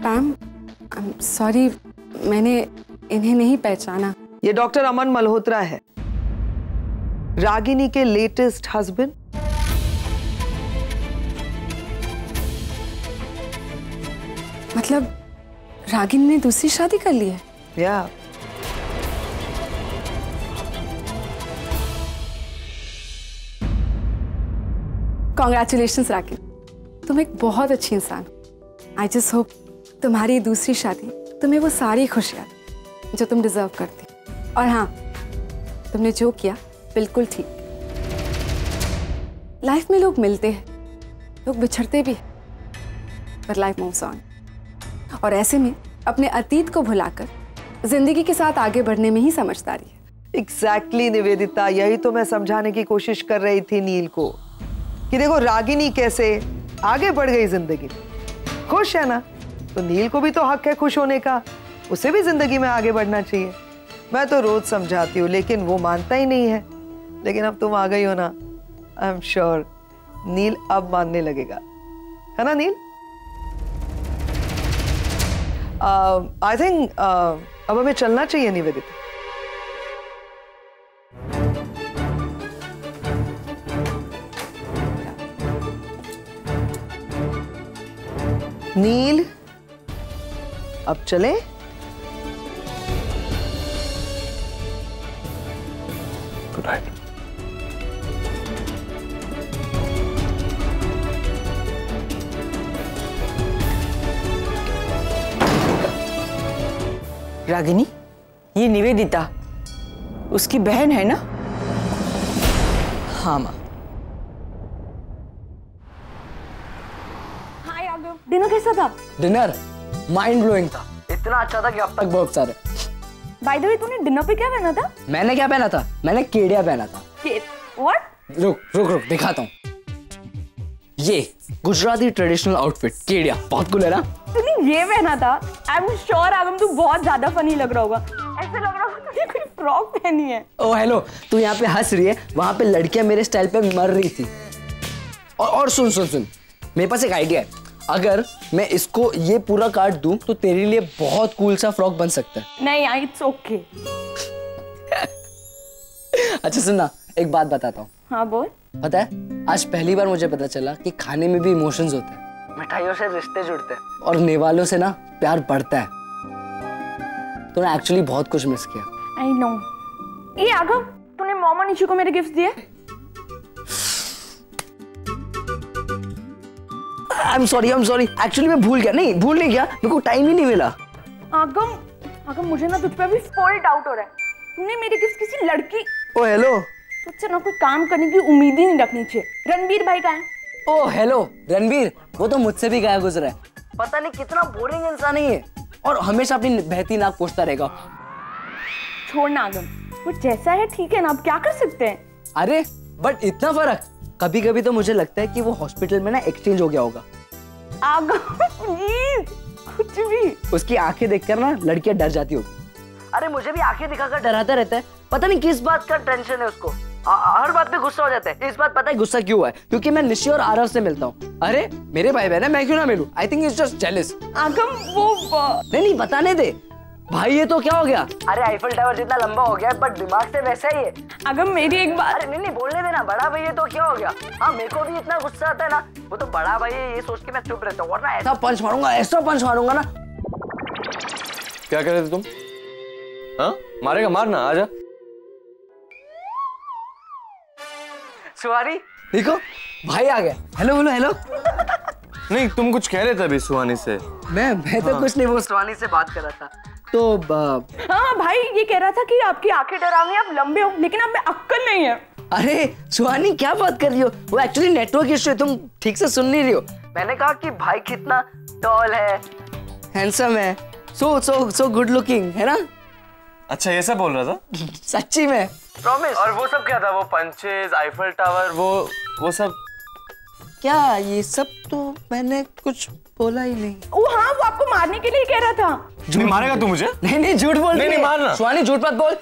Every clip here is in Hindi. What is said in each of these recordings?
पैम, सॉरी, मैंने इन्हें नहीं पहचाना। ये डॉक्टर अमन मल्होत्रा है, रागिनी के लेटेस्ट हस्बैंड। मतलब रागिनी ने दूसरी शादी कर ली है? या कॉन्ग्रेचुलेशंस रागिनी, तुम एक बहुत अच्छी इंसान हो। आई जस्ट होप तुम्हारी दूसरी शादी तुम्हें वो सारी खुशियाँ जो तुम डिजर्व करती। और हाँ, तुमने जो किया बिल्कुल ठीक। लाइफ में लोग मिलते हैं, लोग बिछड़ते भी हैं, पर लाइफ मूव्स ऑन। और ऐसे में अपने अतीत को भुलाकर जिंदगी के साथ आगे बढ़ने में ही समझदारी है। एग्जैक्टली निवेदिता, यही तो मैं समझाने की कोशिश कर रही थी नील को कि देखो रागिनी कैसे आगे बढ़ गई जिंदगी में, खुश है ना, तो नील को भी तो हक है खुश होने का, उसे भी जिंदगी में आगे बढ़ना चाहिए। मैं तो रोज समझाती हूँ लेकिन वो मानता ही नहीं है, लेकिन अब तुम आ गई हो ना, आई एम श्योर नील अब मानने लगेगा, है ना नील? आई थिंक अब हमें चलना चाहिए निवेदिता। नील अब चले? Good night. रागिनी, ये निवेदिता उसकी बहन है ना? हाँ माँ। हाय आगम, डिनर कैसा था? डिनर माइंड ब्लोइंग था, इतना अच्छा था कि अब तक बहुत सारे। बाय द वे, तूने डिनर पे क्या पहना था? मैंने क्या पहना था? मैंने केडिया पहना था। व्हाट? रुक रुक रुक दिखाता हूँ। ये गुजराती ट्रेडिशनल आउटफिट केडिया, बहुत कूल है ना? तूने ये पहना था? आई एम श्योर आगम तू बहुत ज्यादा फनी लग रहा होगा। ऐसे लग रहा होगा तूने कोई फ्रॉक पहनी है। ओ हेलो, तू यहाँ पे हंस रही है, वहां पे लड़कियां मेरे स्टाइल पे मर रही थी। और सुन सुन सुन, मेरे पास एक आइडिया है। अगर मैं इसको ये पूरा काट दूं तो तेरे लिए बहुत कूल सा फ्रॉक बन सकता है। नहीं यार, इट्स ओके। अच्छा सुनना, एक बात बताता हूँ। हाँ बोल। पता है, आज पहली बार मुझे पता चला कि खाने में भी इमोशंस होते हैं, मिठाइयों से रिश्ते जुड़ते हैं और नेवालों से ना प्यार बढ़ता है। तूने एक्चुअली बहुत कुछ मिस किया। I know. ये आगम, तूने मॉम और निशु को मेरे गिफ्ट दिए? आई एम सॉरी एक्चुअली मैं भूल गया। नहीं, भूल नहीं गया, मेरे को टाइम ही नहीं मिला। आगम मुझे ना तुझ पे अभी फुल डाउट हो रहा है। तूने मेरे गिफ्ट किसी लड़की ओ हेलो, तुझसे ना कोई काम करने की उम्मीद ही नहीं रखनी चाहिए। रणबीर भाई कहाँ है? ओ हेलो रणबीर, वो तो मुझसे भी गया गुजरा है। पता नहीं कितना बोरिंग इंसान है ये, और हमेशा अपनी बहती नाक पूछता रहेगा। छोड़ना आगम, वो जैसा है ठीक है ना, अब क्या कर सकते हैं। अरे बट इतना फर्क, कभी कभी तो मुझे लगता है कि वो हॉस्पिटल में ना एक्सचेंज हो गया होगा। आगम प्लीज, कुछ भी। उसकी आंखें देखकर ना लड़कियां डर जाती होगी। अरे मुझे भी आंखें दिखाकर डराता रहता है, पता नहीं किस बात का टेंशन है उसको। हर बात पे गुस्सा हो जाता है। इस बात पता है गुस्सा क्यों है? क्योंकि मैं निशी और आरव से मिलता हूँ। अरे मेरे भाई बहन है, मैं क्यों ना मिलूं? I think it's just jealous. आगम वो नहीं बताने दे भाई, ये तो क्या हो गया? अरे आईफल टावर जितना लंबा हो गया है, बट दिमाग से वैसा ही है। आगम मेरी एक बात। अरे नहीं बोलने देना, बड़ा भाई ये तो क्या हो गया? हाँ मेरे को भी इतना गुस्सा आता है ना, वो तो बड़ा भाई है ये सोच के मैं चुप रहता हूँ, वरना ऐसा पंच मारूंगा, ऐसा पंच मारूंगा ना। क्या कर रहे थे तुम? हाँ मारेगा, मारना, आजा। सुहानी देखो भाई आ गया। Hello hello hello. नहीं तुम कुछ कह रहे थे अभी सुहानी से। मैं तो कुछ नहीं, वो सुहानी से बात कर रहा था। तो हाँ भाई ये कह रहा था कि आपकी आंखें डरावनी, आप लंबे हो लेकिन आप में अक्कल नहीं है। अरे सुहानी क्या बात कर रही हो? वो एक्चुअली नेटवर्क इशू है, तुम ठीक से सुन नहीं रही हो। मैंने कहा कि भाई कितना टॉल है, हैंडसम है, सो गुड लुकिंग है ना। अच्छा ये सब बोल रहा था? सच्ची में, प्रॉमिस। और वो सब क्या था? वो पंचेज, आईफल टावर, वो सब क्या? ये सब तो मैंने कुछ बोला ही नहीं। वो हाँ, वो आपको मारने के लिए कह रहा था। नहीं मारेगा तू मुझे? नहीं झूठ बोल। नहीं मारना। सुहानी झूठ मत बोल।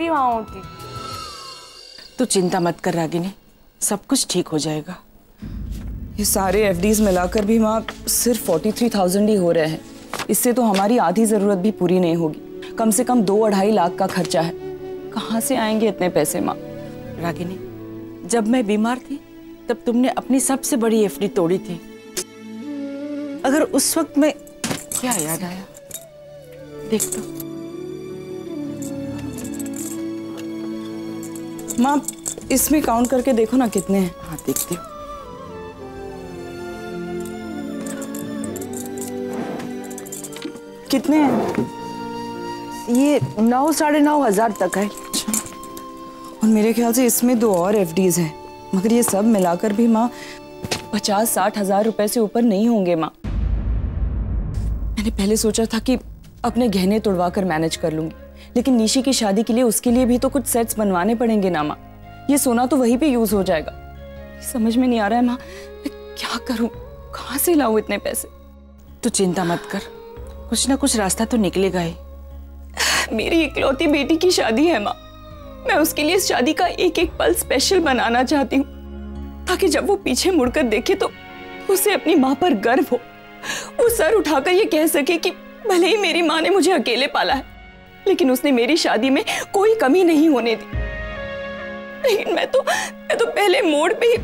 भी वहां होती। तू चिंता मत कर रागिनी, सब कुछ ठीक हो जाएगा। ये सारे एफडीज मिलाकर भी माँ सिर्फ 43,000 ही हो रहे हैं। इससे तो हमारी आधी जरूरत भी पूरी नहीं होगी। कम से कम 2-2.5 लाख का खर्चा है। कहाँ से आएंगे इतने पैसे माँ? रागिनी, जब मैं बीमार थी तब तुमने अपनी सबसे बड़ी एफडी तोड़ी थी। अगर उस वक्त मैं, क्या याद आया, देख तो। माँ इसमें काउंट करके देखो ना कितने हैं। हाँ देखती हूँ। कितने हैं? ये 9-9.5 तक है। और मेरे ख्याल से इसमें 2 और एफडीज हैं, मगर ये सब मिलाकर भी माँ 50-60 हजार रुपए से ऊपर नहीं होंगे माँ। मैंने पहले सोचा था कि अपने गहने तुड़वा कर मैनेज कर लूंगी, लेकिन निशी की शादी के लिए उसके लिए भी तो कुछ सेट्स बनवाने पड़ेंगे ना माँ। ये सोना तो वहीं पे यूज हो जाएगा। समझ में नहीं आ रहा है माँ, मैं क्या करूं, कहाँ से लाऊं इतने पैसे? तू चिंता मत कर, कुछ ना कुछ रास्ता तो निकलेगा ही। मेरी इकलौती बेटी की शादी है माँ। मैं उसके लिए इस शादी का एक एक पल स्पेशल बनाना चाहती हूँ, ताकि जब वो पीछे मुड़कर देखे तो उसे अपनी माँ पर गर्व हो। वो सर उठाकर ये कह सके कि भले ही मेरी माँ ने मुझे अकेले पाला है, लेकिन उसने मेरी शादी में कोई कमी नहीं होने दी। लेकिन मैं तो पहले मोड़ पे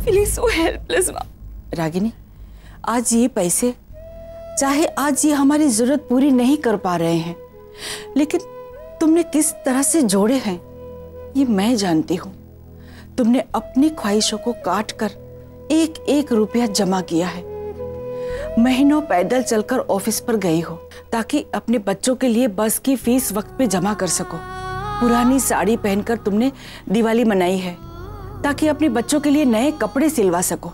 फीलिंग सो हेल्पलेस माँ। रागिनी, आज ये पैसे, चाहे आज ये हमारी जरूरत पूरी नहीं कर पा रहे हैं, लेकिन तुमने किस तरह से जोड़े हैं ये मैं जानती हूँ। तुमने अपनी ख्वाहिशों को काट कर 1-1 रुपया जमा किया है। महीनों पैदल चलकर ऑफिस पर गई हो ताकि अपने बच्चों के लिए बस की फीस वक्त पे जमा कर सको। पुरानी साड़ी पहनकर तुमने दिवाली मनाई है ताकि अपने बच्चों के लिए नए कपड़े सिलवा सको।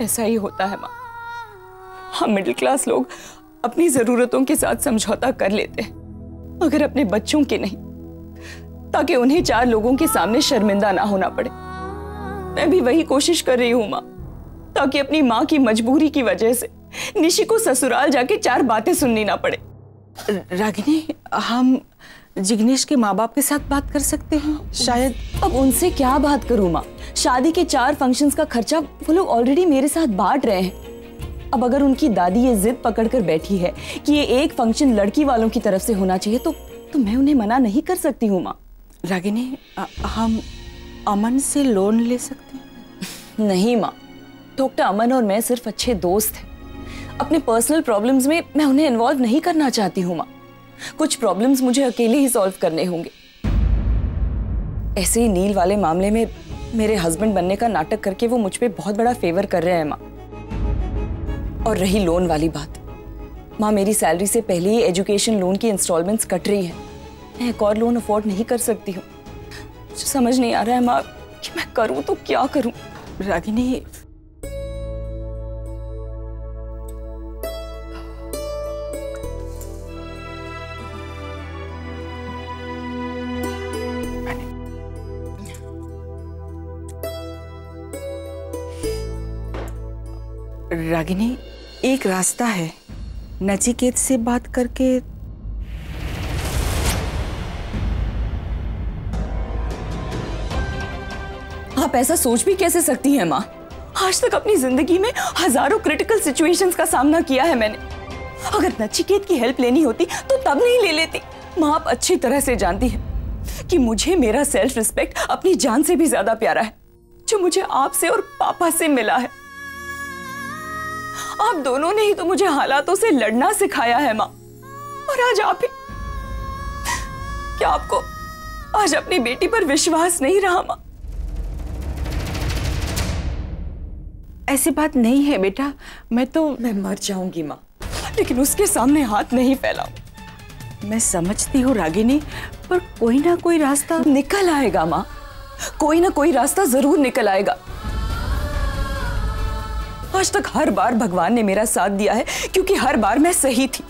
ऐसा ही होता है माँ। हम मिडिल क्लास लोग अपनी जरूरतों के साथ समझौता कर लेते हैं, मगर अपने बच्चों के नहीं, ताकि उन्हें 4 लोगों के सामने शर्मिंदा ना होना पड़े। मैं भी वही कोशिश कर रही हूँ माँ, ताकि अपनी माँ की मजबूरी की वजह से निशी को ससुराल जाके 4 बातें सुननी ना पड़े। रागिनी, हम जिग्नेश के माँ बाप के साथ बात कर सकते हैं शायद। अब उनसे क्या बात करूँ माँ? शादी के 4 फंक्शंस का खर्चा वो लोग ऑलरेडी मेरे साथ बांट रहे हैं। अब अगर उनकी दादी ये जिद पकड़कर बैठी है कि ये एक फंक्शन लड़की वालों की तरफ से होना चाहिए, तो मैं उन्हें मना नहीं कर सकती हूँ माँ। रागिनी, हम अमन से लोन ले सकते हैं? नहीं माँ, डॉक्टर अमन और मैं सिर्फ अच्छे दोस्त हैं। अपने पर्सनल प्रॉब्लम्स में मैं उन्हें इन्वॉल्व नहीं करना चाहती हूँ माँ। कुछ प्रॉब्लम्स मुझे अकेले ही सॉल्व करने होंगे। ऐसे ही नील वाले मामले में मेरे हस्बैंड बनने का नाटक करके वो मुझ पे बहुत बड़ा फेवर कर रहे हैं माँ। और रही लोन वाली बात, माँ मेरी सैलरी से पहले ही एजुकेशन लोन की इंस्टॉलमेंट्स कट रही है। मैं एक और लोन अफोर्ड नहीं कर सकती हूँ। मुझे समझ नहीं आ रहा है माँ कि मैं करूँ तो क्या करूँ। रागिनी, रागिनी, एक रास्ता है, नचिकेत से बात करके। आप ऐसा सोच भी कैसे सकती हैं माँ? आज तक अपनी जिंदगी में हजारों क्रिटिकल सिचुएशंस का सामना किया है मैंने। अगर नचिकेत की हेल्प लेनी होती तो तब नहीं ले लेती। माँ आप अच्छी तरह से जानती हैं कि मुझे मेरा सेल्फ रिस्पेक्ट अपनी जान से भी ज्यादा प्यारा है, जो मुझे आपसे और पापा से मिला है। आप दोनों ने ही तो मुझे हालातों से लड़ना सिखाया है माँ। और आज आप ही, क्या आपको आज अपनी बेटी पर विश्वास नहीं रहा माँ? ऐसी बात नहीं है बेटा, मैं मर जाऊंगी माँ, लेकिन उसके सामने हाथ नहीं फैलाऊं। मैं समझती हूँ रागिनी, पर कोई ना कोई रास्ता निकल आएगा माँ। कोई ना कोई रास्ता जरूर निकल आएगा। आज तक हर बार भगवान ने मेरा साथ दिया है क्योंकि हर बार मैं सही थी।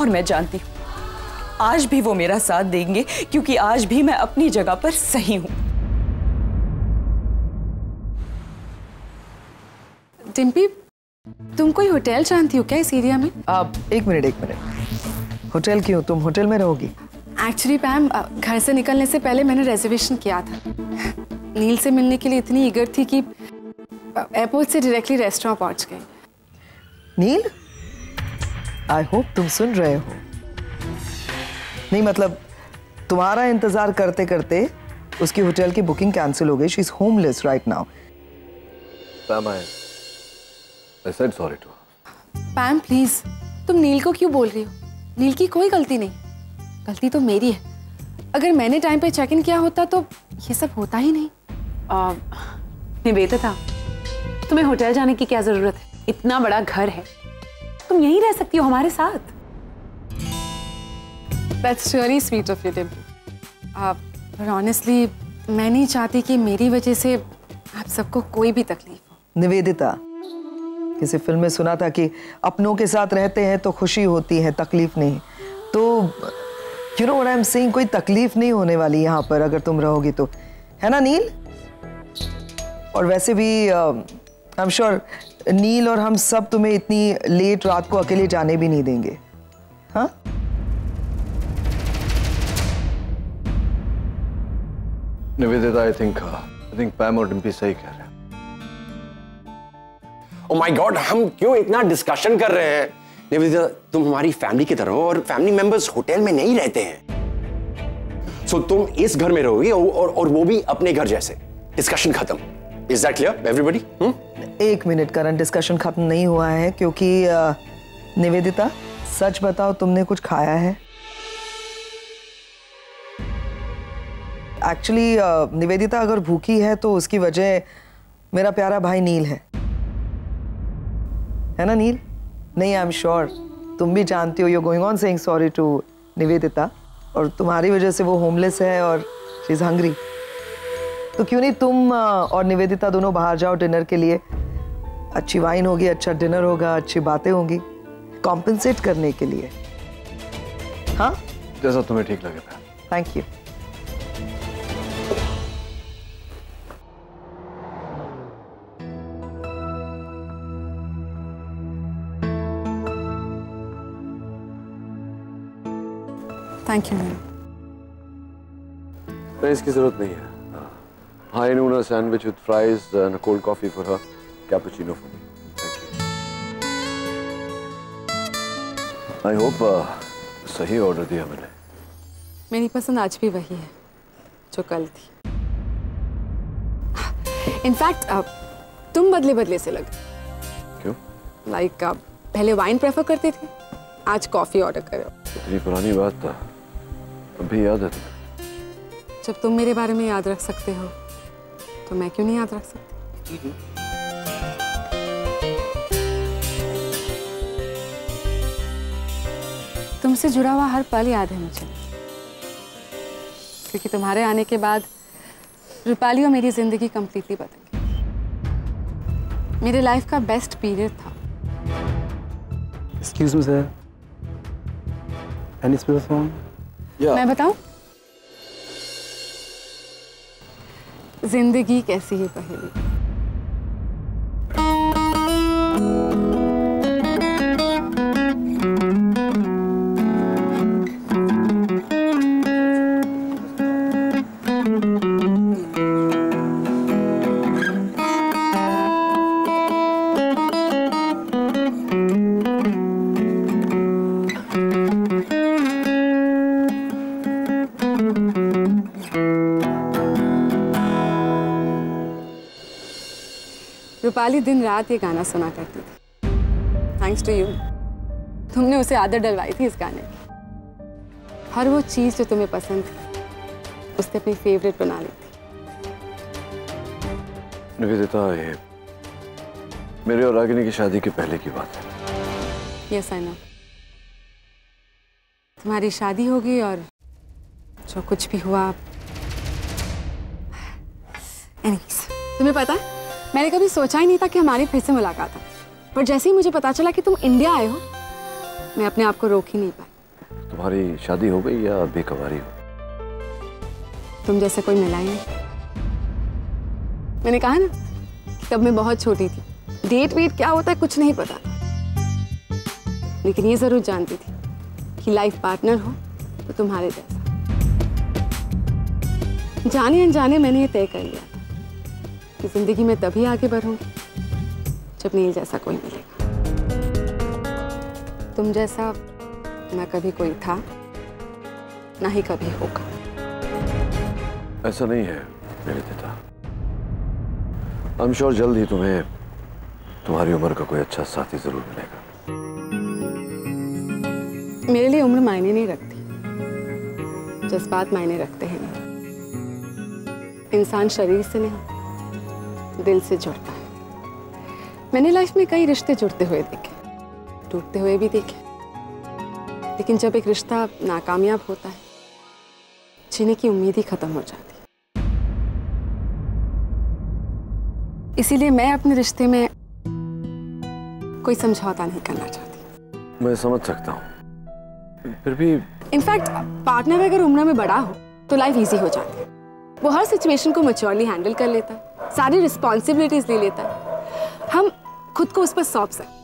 और मैं जानती हूँ आज भी वो मेरा साथ देंगे क्योंकि आज भी मैं अपनी जगह पर सही हूँ। डिम्पी, तुम कोई होटल जानती हो क्या इस एरिया में? आप एक मिनट। होटल क्यों? तुम होटल में रहोगी? एक्चुअली पैम, घर से निकलने से पहले मैंने रिजर्वेशन किया था। नील से मिलने के लिए इतनी ईगर थी कि एयरपोर्ट से डायरेक्टली रेस्टोरेंट पहुंच गई। नील, आई होप तुम सुन रहे हो। नहीं मतलब तुम्हारा इंतजार करते करते उसकी होटल की बुकिंग कैंसिल हो गई। She is homeless right now. पैम, I said sorry to her. पैम please, तुम नील को क्यों बोल रही हो? नील की कोई गलती नहीं, गलती तो मेरी है। अगर मैंने टाइम पे चेक इन किया होता तो ये सब होता ही नहीं। निवेदिता, तुम्हें होटल जाने की क्या जरूरत है? इतना बड़ा घर है, तुम यहीं रह सकती हो हमारे साथ। That's really sweet of you, Dimple. पर ऑनेस्टली मैं नहीं चाहती कि मेरी वजह से आप सबको कोई भी तकलीफ हो। निवेदिता, किसी फिल्म में सुना था कि अपनों के साथ रहते हैं तो खुशी होती है, तकलीफ नहीं। तो you know what I am saying, कोई तकलीफ नहीं होने वाली यहाँ पर अगर तुम रहोगी तो, है ना नील? और वैसे भी आई एम श्योर नील और हम सब तुम्हें इतनी लेट रात को अकेले जाने भी नहीं देंगे। हाँ, निवेदिता, आई थिंक पैम और डिम्पी सही कह रहे हैं। ओह माय गॉड, हम क्यों इतना डिस्कशन कर रहे हैं? निवेदिता, तुम हमारी फैमिली की तरह हो और फैमिली मेंबर्स होटल में नहीं रहते हैं। सो तुम इस घर में रहोगी और वो भी अपने घर जैसे। डिस्कशन खत्म। Is that clear everybody? एक मिनट करण, डिस्कशन खत्म नहीं हुआ है क्योंकि निवेदिता सच बताओ, तुमने कुछ खाया है? एक्चुअली निवेदिता अगर भूखी है तो उसकी वजह मेरा प्यारा भाई नील है ना नील? नहीं, आई एम श्योर तुम भी जानती हो, you going on saying sorry to Nivedita, और तुम्हारी वजह से वो होमलेस है और शी इज हंग्री। तो क्यों नहीं तुम और निवेदिता दोनों बाहर जाओ डिनर के लिए। अच्छी वाइन होगी, अच्छा डिनर होगा, अच्छी बातें होंगी, कॉम्पेंसेट करने के लिए। हाँ, जैसा तुम्हें ठीक लगे। Thank you. Thank you ma'am. नहीं, इसकी जरूरत नहीं है। High Noon sandwich with fries and a cold coffee for her, cappuccino for me. Thank you. I hope सही ऑर्डर दिया मैंने। मेरी पसंद आज भी वही है जो कल थी। इनफैक्ट तुम बदले बदले से लगे। क्यों? लाइक पहले वाइन प्रेफर करते थे, आज कॉफी ऑर्डर कर रहे हो। इतनी पुरानी बात था, अभी याद है तुम्हें? जब तुम मेरे बारे में याद रख सकते हो तो मैं क्यों नहीं याद रख सकती? तुमसे जुड़ा हुआ हर पल याद है मुझे, क्योंकि तुम्हारे आने के बाद रूपाली और मेरी जिंदगी कंप्लीटली बदल गई। मेरे लाइफ का बेस्ट पीरियड था। Excuse me, sir. Any spare phone? मैं बताऊं? जिंदगी कैसी है पहेली। रूपाली दिन रात ये गाना सुना करती थी। थैंक्स टू यू, तुमने उसे आदत डलवाई थी इस गाने की। हर वो चीज जो तुम्हें पसंद थी उसने अपनी फेवरेट बना ली थी। निवेदिता, ये मेरे और रागिनी की शादी के पहले की बात है। Yes I know. तुम्हारी शादी होगी और जो कुछ भी हुआ। एनीवेज, तुम्हें पता है मैंने कभी सोचा ही नहीं था कि हमारी फिर से मुलाकात हो, पर जैसे ही मुझे पता चला कि तुम इंडिया आए हो, मैं अपने आप को रोक ही नहीं पाई। तुम्हारी शादी हो गई या बेकवारी हो? तुम जैसे कोई मिला ही नहीं। मैंने कहा ना कि तब मैं बहुत छोटी थी, डेट वेट क्या होता है कुछ नहीं पता, लेकिन ये जरूर जानती थी कि लाइफ पार्टनर हो तो तुम्हारे जैसा। जाने अनजाने मैंने ये तय कर लिया कि जिंदगी में तभी आगे बढ़ूंगी जब नील जैसा कोई मिलेगा। तुम जैसा ना कभी कोई था ना ही कभी होगा। ऐसा नहीं है मेरे पिता। आई एम श्योर जल्द ही तुम्हें तुम्हारी उम्र का कोई अच्छा साथी जरूर मिलेगा। मेरे लिए उम्र मायने नहीं रखती, जज्बात मायने रखते हैं। इंसान शरीर से नहीं दिल से जुड़ता है। मैंने लाइफ में कई रिश्ते जुड़ते हुए देखे, टूटते हुए भी देखे, लेकिन जब एक रिश्ता नाकामयाब होता है जीने की उम्मीद ही खत्म हो जाती है। इसीलिए मैं अपने रिश्ते में कोई समझौता नहीं करना चाहती। मैं समझ सकता हूँ, फिर भी इनफैक्ट पार्टनर अगर उम्र में बड़ा हो तो लाइफ इजी हो जाती है। वो हर सिचुएशन को मैच्योरली हैंडल कर लेता है, सारी रिस्पॉन्सिबिलिटीज ले लेता है। हम खुद को उस पर सौंप सकते।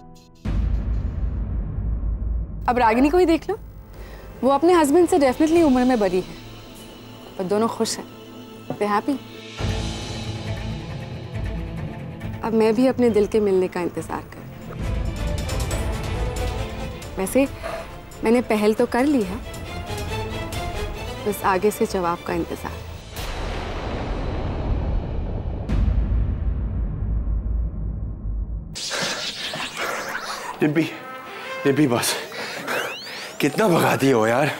अब रागिनी को ही देख लो, वो अपने हस्बैंड से डेफिनेटली उम्र में बड़ी है, पर दोनों खुश हैं, दे हैप्पी। अब मैं भी अपने दिल के मिलने का इंतजार कर। वैसे मैंने पहल तो कर ली है, बस आगे से जवाब का इंतजार। डिम्पी, डिम्पी बस, कितना भगाती हो यार।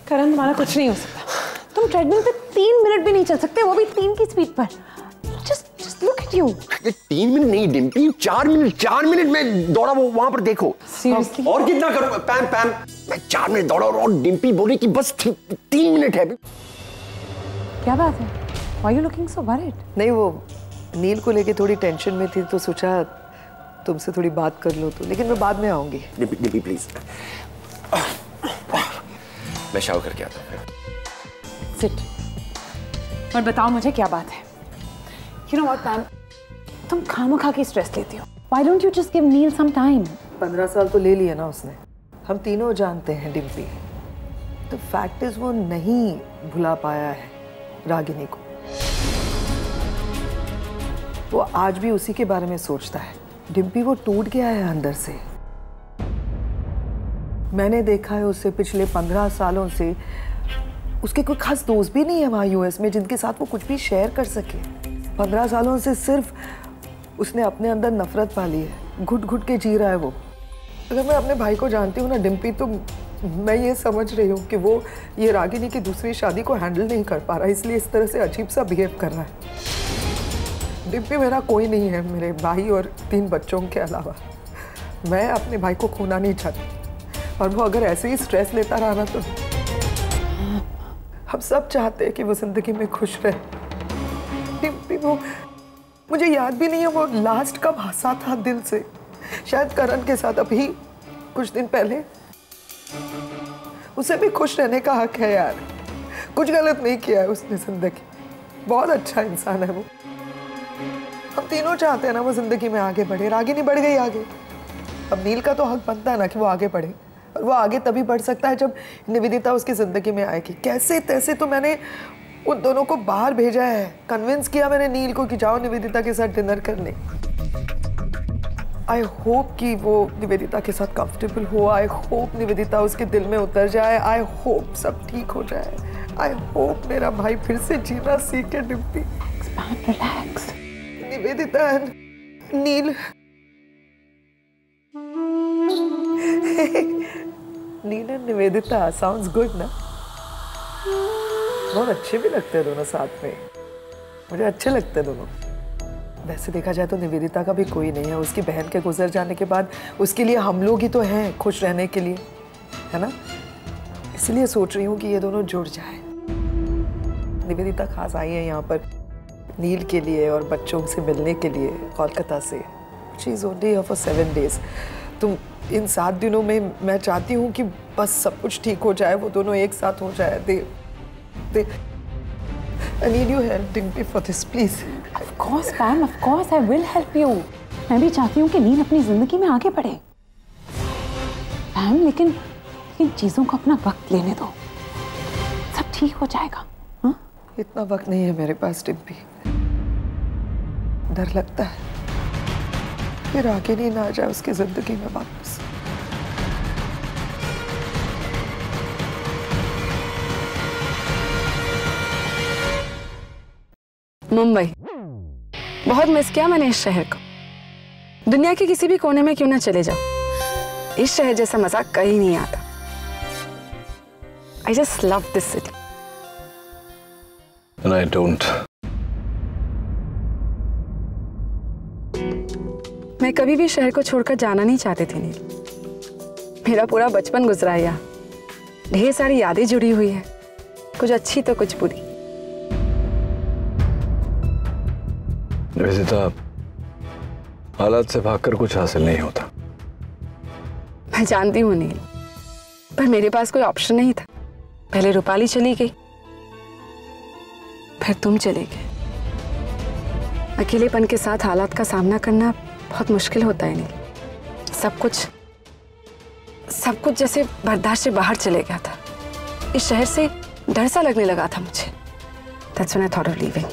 करण तुम्हारा कुछ नहीं हो सकता। तुम ट्रेडमिल पे 3 मिनट भी नहीं चल सकते, वो भी 3 की स्पीड पर। Just look at you. 3 minute नहीं डिम्पी, 4 मिनट में दौड़ा वो वहां पर देखो। Seriously? और कितना करूं? पैम मैं 4 मिनट दौड़ा और डिम्पी बोली कि बस 3 मिनट है। क्या बात है? Why are you looking so worried? नहीं, वो नील को लेके थोड़ी टेंशन में थी तो सोचा तुमसे थोड़ी बात कर लो तो, लेकिन मैं बाद में आऊंगी। डिम्पी प्लीज, मैं शावर करके आता हूँ। Sit. और बताओ मुझे क्या बात है? You know what, ma'am? तुम खामखा की स्ट्रेस लेती हो। Why don't you just give Neil some time? 15 साल तो ले लिया ना उसने। हम तीनों जानते हैं डिम्पी। तो फैक्ट इज वो नहीं भुला पाया है रागिनी को। वो आज भी उसी के बारे में सोचता है। डिम्पी वो टूट गया है अंदर से। मैंने देखा है उसे पिछले 15 सालों से। उसके कोई खास दोस्त भी नहीं है वहाँ यूएस में जिनके साथ वो कुछ भी शेयर कर सके। 15 सालों से सिर्फ उसने अपने अंदर नफरत पाली है, घुट घुट के जी रहा है वो। अगर मैं अपने भाई को जानती हूँ ना डिम्पी, तो मैं ये समझ रही हूँ कि वो ये रागिनी की दूसरी शादी को हैंडल नहीं कर पा रहा, इसलिए इस तरह से अजीब सा बिहेव कर रहा है। डिम्पी मेरा कोई नहीं है, मेरे भाई और 3 बच्चों के अलावा। मैं अपने भाई को खोना नहीं चाहती, और वो अगर ऐसे ही स्ट्रेस लेता रहा ना तो हम सब चाहते हैं कि वो जिंदगी में खुश रहे। डिम्पी वो, मुझे याद भी नहीं है वो लास्ट कब हंसा था दिल से। शायद करण के साथ अभी कुछ दिन पहले। उसे भी खुश रहने का हक है यार, कुछ गलत नहीं किया है उसने जिंदगी। बहुत अच्छा इंसान है वो। हम तीनों चाहते हैं ना वो जिंदगी में आगे बढ़े। रागिनी बढ़ गई आगे, अब नील का तो हक बनता है ना कि वो आगे बढ़े। और वो आगे तभी बढ़ सकता है जब निवेदिता उसकी जिंदगी में आएगी। कैसे तैसे तो मैंने उन दोनों को बाहर भेजा है, कन्विंस किया मैंने नील को कि जाओ निवेदिता के साथ डिनर करने। आई होप कि वो निवेदिता के साथ कंफर्टेबल हो। आई होप निवेदिता उसके दिल में उतर जाए। आई होप सब ठीक हो जाए। आई होप मेरा भाई फिर से जीना सीखे। Dimpy relax. Nivedita and Neel. Neel and Nivedita sounds good ना? बहुत अच्छे भी लगते हैं दोनों साथ में। मुझे अच्छे लगते हैं दोनों। वैसे देखा जाए तो निवेदिता का भी कोई नहीं है। उसकी बहन के गुजर जाने के बाद उसके लिए हम लोग ही तो हैं खुश रहने के लिए, है ना? इसलिए सोच रही हूँ कि ये दोनों जुड़ जाए। निवेदिता खास आई है यहाँ पर नील के लिए और बच्चों से मिलने के लिए कोलकाता से। She is only here for 7 days। तुम इन 7 दिनों में मैं चाहती हूँ कि बस सब कुछ ठीक हो जाए, वो दोनों एक साथ हो जाए। I need your help, Dimpy, for this, please. Of course, Pam. Of course, I will help you. मैं भी चाहती हूँ कि नील अपनी जिंदगी में आगे बढ़े। पैम, लेकिन चीजों को अपना वक्त लेने दो, सब ठीक हो जाएगा। हाँ? इतना वक्त नहीं है मेरे पास डिम्पी। डर लगता है फिर आगे नहीं ना आ जाए उसकी जिंदगी में वापस। मुंबई बहुत मिस किया मैंने इस शहर को। दुनिया के किसी भी कोने में क्यों ना चले जाओ, इस शहर जैसा मजा कहीं नहीं आता। I just love this city. And I don't. मैं कभी भी शहर को छोड़कर जाना नहीं चाहती थी नील। मेरा पूरा बचपन गुजरा है यहाँ। ढेर सारी यादें जुड़ी हुई है, कुछ अच्छी तो कुछ बुरी। निवेदिता, हालात से भागकर कुछ हासिल नहीं होता। मैं जानती हूँ नील, पर मेरे पास कोई ऑप्शन नहीं था। पहले रूपाली चली गई, फिर तुम चले गए। अकेलेपन के साथ हालात का सामना करना बहुत मुश्किल होता है नील। सब कुछ जैसे बर्दाश्त से बाहर चले गया था। इस शहर से डर सा लगने लगा था मुझे। That's when I thought of leaving.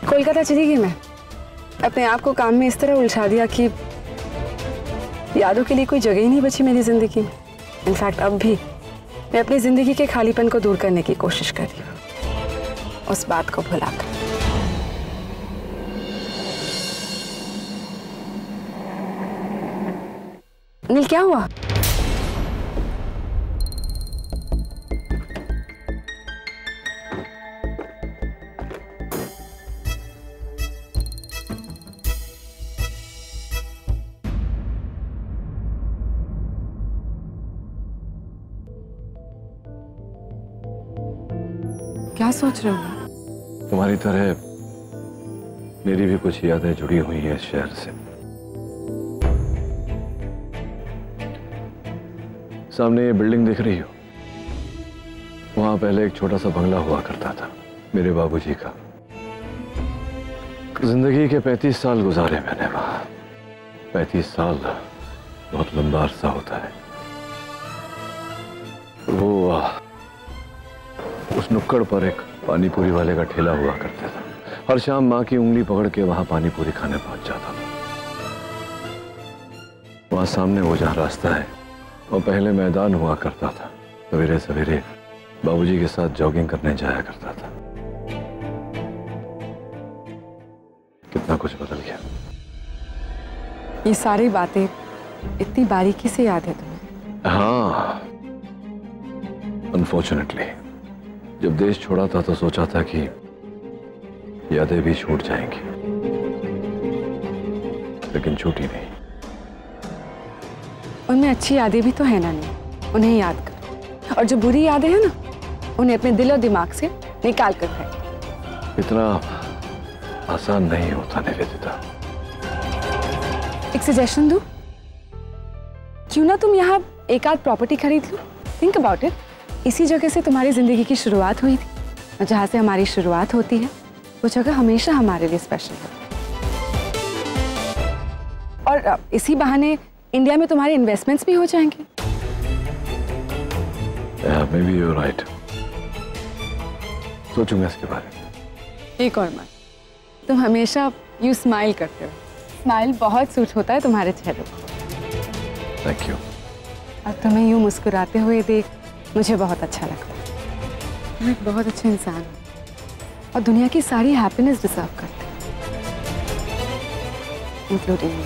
Kolkata चली गई मैं। अपने आप को काम में इस तरह उलझा दिया कि यादों के लिए कोई जगह ही नहीं बची मेरी जिंदगी में। इनफैक्ट अब भी मैं अपनी जिंदगी के खालीपन को दूर करने की कोशिश कर रही हूँ, उस बात को भुलाकर। नील, क्या हुआ? क्या सोच रहे हो? तुम्हारी तरह मेरी भी कुछ यादें जुड़ी हुई हैं इस शहर से। सामने ये बिल्डिंग दिख रही हो, वहां पहले एक छोटा सा बंगला हुआ करता था मेरे बाबूजी का। जिंदगी के 35 साल गुजारे मैंने वहां। 35 साल बहुत लंबा अरसा होता है। वो उस नुक्कड़ पर एक पानी पूरी वाले का ठेला हुआ करता था। हर शाम माँ की उंगली पकड़ के वहां पानी पूरी खाने पहुंच जाता था। वहां सामने वो जहां रास्ता है, और पहले मैदान हुआ करता था। सवेरे सवेरे बाबूजी के साथ जॉगिंग करने जाया करता था। कितना कुछ बदल गया। ये सारी बातें इतनी बारीकी से याद है तुम्हें? हाँ, अनफॉर्चुनेटली जब देश छोड़ा था तो सोचा था कि यादें भी छूट जाएंगी, लेकिन छूटी नहीं। उनमें अच्छी यादें भी तो है ना नील, उन्हें याद कर। और जो बुरी यादें हैं ना, उन्हें अपने दिल और दिमाग से निकाल कर फेंक। इतना आसान नहीं होता निवेदिता। एक सजेशन दूं? क्यों ना तुम यहाँ एक आध प्रॉपर्टी खरीद लो। Think about it. इसी जगह से तुम्हारी जिंदगी की शुरुआत हुई थी, और जहाँ से हमारी शुरुआत होती है वो जगह हमेशा हमारे लिए स्पेशल है। और इसी बहाने इंडिया में तुम्हारे इन्वेस्टमेंट्स भी हो जाएंगे। Maybe you're right. सोचूंगा इसके बारे में। एक और बात, तुम हमेशा यू स्माइल करते हो। स्माइल बहुत सूट होता है तुम्हारे चेहरे को। Thank you. और तुम्हें यूं मुस्कुराते हुए देख मुझे बहुत अच्छा लगता है। तुम एक बहुत अच्छा इंसान हो और दुनिया की सारी हैप्पीनेस डिजर्व करते हो, इंक्लूडिंग मी।